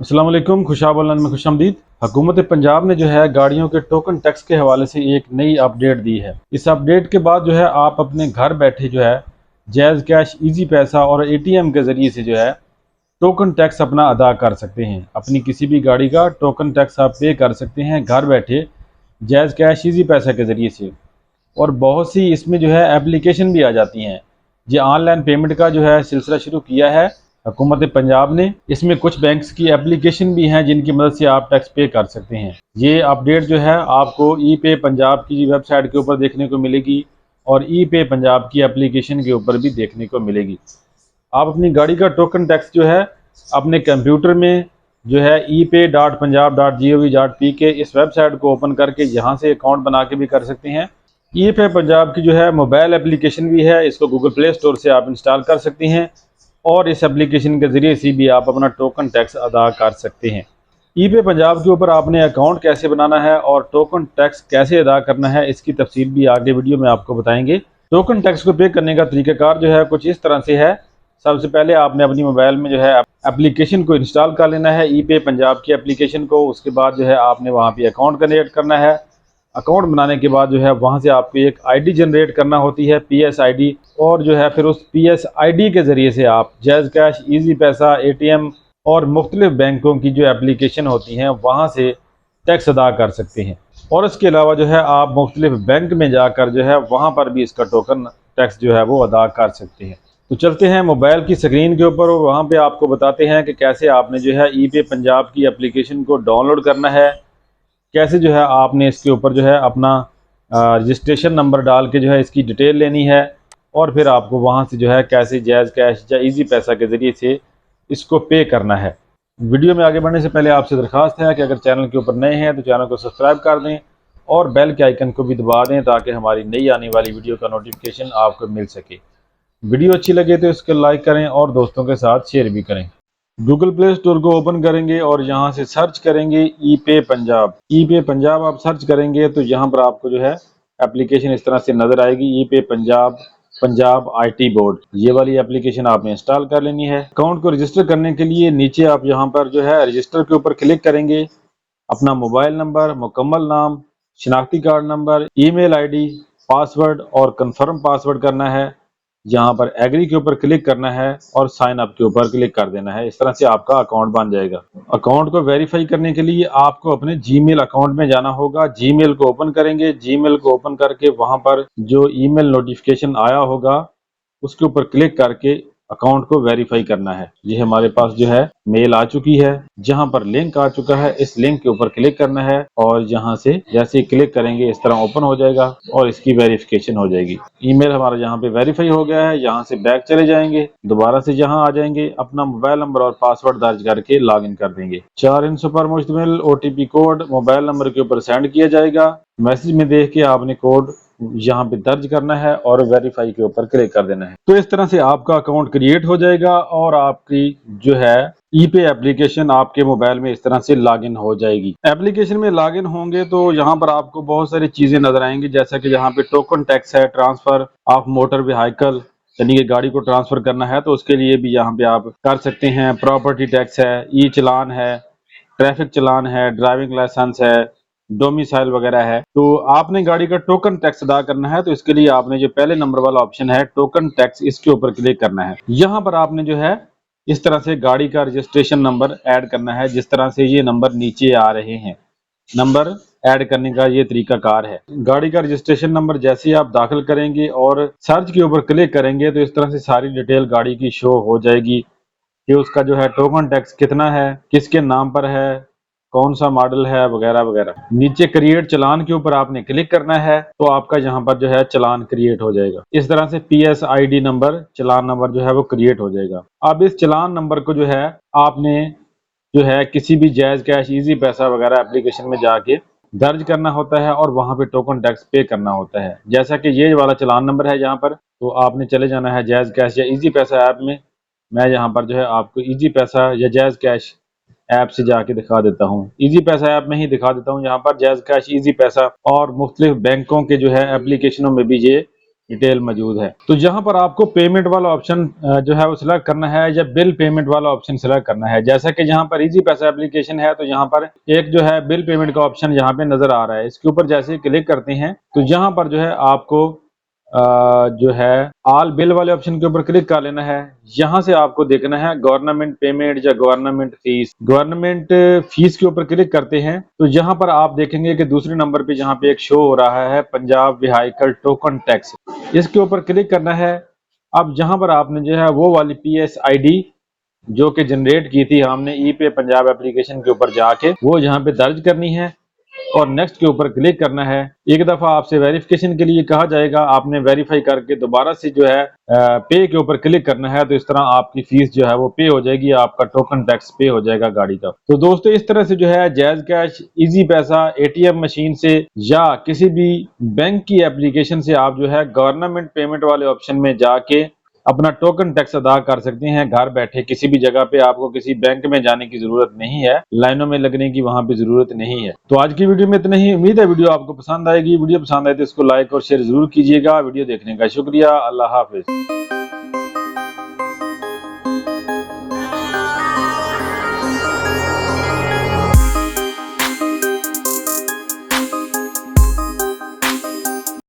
अस्सलाम वालेकुम, खुशाब ऑनलाइन में खुशामदीद। हुकूमत पंजाब ने जो है गाड़ियों के टोकन टैक्स के हवाले से एक नई अपडेट दी है। इस अपडेट के बाद जो है आप अपने घर बैठे जो है जैज़ कैश, इजी पैसा और एटीएम के ज़रिए से जो है टोकन टैक्स अपना अदा कर सकते हैं। अपनी किसी भी गाड़ी का टोकन टैक्स आप पे कर सकते हैं घर बैठे जैज़ कैश, इजी पैसा के ज़रिए से। और बहुत सी इसमें जो है एप्लीकेशन भी आ जाती हैं। ये ऑनलाइन पेमेंट का जो है सिलसिला शुरू किया है हुकूमत पंजाब ने। इसमें कुछ बैंक्स की एप्लीकेशन भी हैं जिनकी मदद से आप टैक्स पे कर सकते हैं। ये अपडेट जो है आपको ई पे पंजाब की वेबसाइट के ऊपर देखने को मिलेगी और ई पे पंजाब की एप्लीकेशन के ऊपर भी देखने को मिलेगी। आप अपनी गाड़ी का टोकन टैक्स जो है अपने कंप्यूटर में जो है ePay.punjab.gov.pk इस वेबसाइट को ओपन करके यहाँ से अकाउंट बना के भी कर सकते हैं। ई पे पंजाब की जो है मोबाइल एप्लीकेशन भी है, इसको गूगल प्ले स्टोर से आप इंस्टॉल कर सकते हैं और इस एप्लीकेशन के ज़रिए से भी आप अपना टोकन टैक्स अदा कर सकते हैं। ई पे पंजाब के ऊपर आपने अकाउंट कैसे बनाना है और टोकन टैक्स कैसे अदा करना है, इसकी तफसील भी आगे वीडियो में आपको बताएंगे। टोकन टैक्स को पे करने का तरीक़ाकार जो है कुछ इस तरह से है। सबसे पहले आपने अपनी मोबाइल में जो है एप्लीकेशन को इंस्टॉल कर लेना है, ई पे पंजाब की एप्लीकेशन को। उसके बाद जो है आपने वहाँ पे अकाउंट क्रिएट करना है। अकाउंट बनाने के बाद जो है वहाँ से आपको एक आईडी जनरेट करना होती है, पीएस आईडी, और जो है फिर उस पीएस आईडी के ज़रिए से आप जैज़ कैश, इजी पैसा, एटीएम और मुख्तलिफ बैंकों की जो एप्लीकेशन होती हैं वहाँ से टैक्स अदा कर सकते हैं। और इसके अलावा जो है आप मुख्तलिफ बैंक में जाकर जो है वहाँ पर भी इसका टोकन टैक्स जो है वो अदा कर सकते हैं। तो चलते हैं मोबाइल की स्क्रीन के ऊपर, वहाँ पे आपको बताते हैं कि कैसे आपने जो है ई पे पंजाब की एप्लीकेशन को डाउनलोड करना है, कैसे जो है आपने इसके ऊपर जो है अपना रजिस्ट्रेशन नंबर डाल के जो है इसकी डिटेल लेनी है और फिर आपको वहाँ से जो है कैसे जैज़ कैश या इजी पैसा के ज़रिए से इसको पे करना है। वीडियो में आगे बढ़ने से पहले आपसे दरख्वास्त है कि अगर चैनल के ऊपर नए हैं तो चैनल को सब्सक्राइब कर दें और बेल के आइकन को भी दबा दें ताकि हमारी नई आने वाली वीडियो का नोटिफिकेशन आपको मिल सके। वीडियो अच्छी लगे तो इसको लाइक करें और दोस्तों के साथ शेयर भी करें। गूगल प्ले स्टोर को ओपन करेंगे और यहाँ से सर्च करेंगे ई पे पंजाब। ई पे पंजाब आप सर्च करेंगे तो यहाँ पर आपको जो है एप्लीकेशन इस तरह से नज़र आएगी, ई पे पंजाब, पंजाब आईटी बोर्ड। ये वाली एप्लीकेशन आपने इंस्टॉल कर लेनी है। अकाउंट को रजिस्टर करने के लिए नीचे आप यहाँ पर जो है रजिस्टर के ऊपर क्लिक करेंगे। अपना मोबाइल नंबर, मुकम्मल नाम, शनाख्ती card number, email ID, password और कंफर्म पासवर्ड करना है। यहाँ पर एग्री के ऊपर क्लिक करना है और साइन अप के ऊपर क्लिक कर देना है। इस तरह से आपका अकाउंट बन जाएगा। अकाउंट को वेरीफाई करने के लिए आपको अपने जीमेल अकाउंट में जाना होगा। जीमेल को ओपन करेंगे। जीमेल को ओपन करके वहां पर जो ईमेल नोटिफिकेशन आया होगा उसके ऊपर क्लिक करके अकाउंट को वेरीफाई करना है। ये हमारे पास जो है मेल आ चुकी है, जहां पर लिंक आ चुका है। इस लिंक के ऊपर क्लिक करना है और यहाँ से जैसे ही क्लिक करेंगे इस तरह ओपन हो जाएगा और इसकी वेरिफिकेशन हो जाएगी। ईमेल हमारा यहाँ पे वेरीफाई हो गया है। यहाँ से बैक चले जाएंगे, दोबारा से यहाँ आ जाएंगे, अपना मोबाइल नंबर और पासवर्ड दर्ज करके लॉग इन कर देंगे। 4 हिस्सों पर मुश्तमिल ओटीपी कोड मोबाइल नंबर के ऊपर सेंड किया जाएगा। मैसेज में देख के आपने कोड यहाँ पे दर्ज करना है और वेरीफाई के ऊपर क्लिक कर देना है। तो इस तरह से आपका अकाउंट क्रिएट हो जाएगा और आपकी जो है ई पे एप्लीकेशन आपके मोबाइल में इस तरह से लॉगिन हो जाएगी। एप्लीकेशन में लॉगिन होंगे तो यहाँ पर आपको बहुत सारी चीजें नजर आएंगी, जैसा कि यहाँ पे टोकन टैक्स है, ट्रांसफर ऑफ मोटर व्हीकल, यानी कि गाड़ी को ट्रांसफर करना है तो उसके लिए भी यहाँ पे आप कर सकते हैं। प्रॉपर्टी टैक्स है, ई चलान है, ट्रैफिक चलान है, ड्राइविंग लाइसेंस है, डोमिसाइल वगैरह है। तो आपने गाड़ी का टोकन टैक्स अदा करना है तो इसके लिए आपने जो पहले नंबर वाला ऑप्शन है टोकन टैक्स, इसके ऊपर क्लिक करना है। यहाँ पर आपने जो है इस तरह से गाड़ी का रजिस्ट्रेशन नंबर ऐड करना है। जिस तरह से ये नंबर नीचे आ रहे हैं, नंबर ऐड करने का ये तरीकाकार है। गाड़ी का रजिस्ट्रेशन नंबर जैसे ही आप दाखिल करेंगे और सर्च के ऊपर क्लिक करेंगे तो इस तरह से सारी डिटेल गाड़ी की शो हो जाएगी कि उसका जो है टोकन टैक्स कितना है, किसके नाम पर है, कौन सा मॉडल है, वगैरह वगैरह। नीचे क्रिएट चलान के ऊपर आपने क्लिक करना है तो आपका यहाँ पर जो है चलान क्रिएट हो जाएगा। इस तरह से पीएस आईडी नंबर, चलान नंबर जो है वो क्रिएट हो जाएगा। अब इस चलान नंबर को जो है आपने जो है किसी भी जैज़ कैश, इजी पैसा वगैरह एप्लीकेशन में जाके दर्ज करना होता है और वहां पे टोकन टैक्स पे करना होता है। जैसा कि ये वाला चलान नंबर है यहाँ पर, तो आपने चले जाना है जैज़ कैश या इजी पैसा ऐप में। मैं यहाँ पर जो है आपको इजी पैसा या जैज़ कैश ऐप से जाके दिखा देता हूँ। इजी पैसा ऐप में ही दिखा देता हूँ। यहाँ पर जैज़ कैश, इजी पैसा और मुख्तलिफ बैंकों के जो है एप्लीकेशनों में भी ये डिटेल मौजूद है। तो यहाँ पर आपको पेमेंट वाला ऑप्शन जो है वो सिलेक्ट करना है या बिल पेमेंट वाला ऑप्शन सिलेक्ट करना है। जैसा कि यहाँ पर इजी पैसा एप्लीकेशन है तो यहाँ पर एक जो है बिल पेमेंट का ऑप्शन यहाँ पे नजर आ रहा है। इसके ऊपर जैसे ही क्लिक करते हैं तो यहाँ पर जो है आपको जो है ऑल बिल वाले ऑप्शन के ऊपर क्लिक कर लेना है। यहाँ से आपको देखना है गवर्नमेंट पेमेंट या गवर्नमेंट फीस। गवर्नमेंट फीस के ऊपर क्लिक करते हैं तो यहाँ पर आप देखेंगे कि दूसरे नंबर पे जहाँ पे एक शो हो रहा है पंजाब व्हीकल टोकन टैक्स, इसके ऊपर क्लिक करना है। अब जहाँ पर आपने जो है वो वाली PSID जो कि जनरेट की थी हमने ई पे पंजाब एप्लीकेशन के ऊपर जाके वो यहाँ पे दर्ज करनी है और नेक्स्ट के ऊपर क्लिक करना है। एक दफा आपसे वेरिफिकेशन के लिए कहा जाएगा, आपने वेरीफाई करके दोबारा से जो है पे के ऊपर क्लिक करना है। तो इस तरह आपकी फीस जो है वो पे हो जाएगी, आपका टोकन टैक्स पे हो जाएगा गाड़ी का। तो दोस्तों इस तरह से जो है जैज कैश, इजी पैसा, ATM मशीन से या किसी भी बैंक की एप्लीकेशन से आप जो है गवर्नमेंट पेमेंट वाले ऑप्शन में जाके अपना टोकन टैक्स अदा कर सकते हैं घर बैठे। किसी भी जगह पे आपको किसी बैंक में जाने की जरूरत नहीं है, लाइनों में लगने की वहां पे जरूरत नहीं है। तो आज की वीडियो में इतना ही। उम्मीद है वीडियो आपको पसंद आएगी। वीडियो पसंद आए तो इसको लाइक और शेयर जरूर कीजिएगा। वीडियो देखने का शुक्रिया। अल्लाह हाफिज।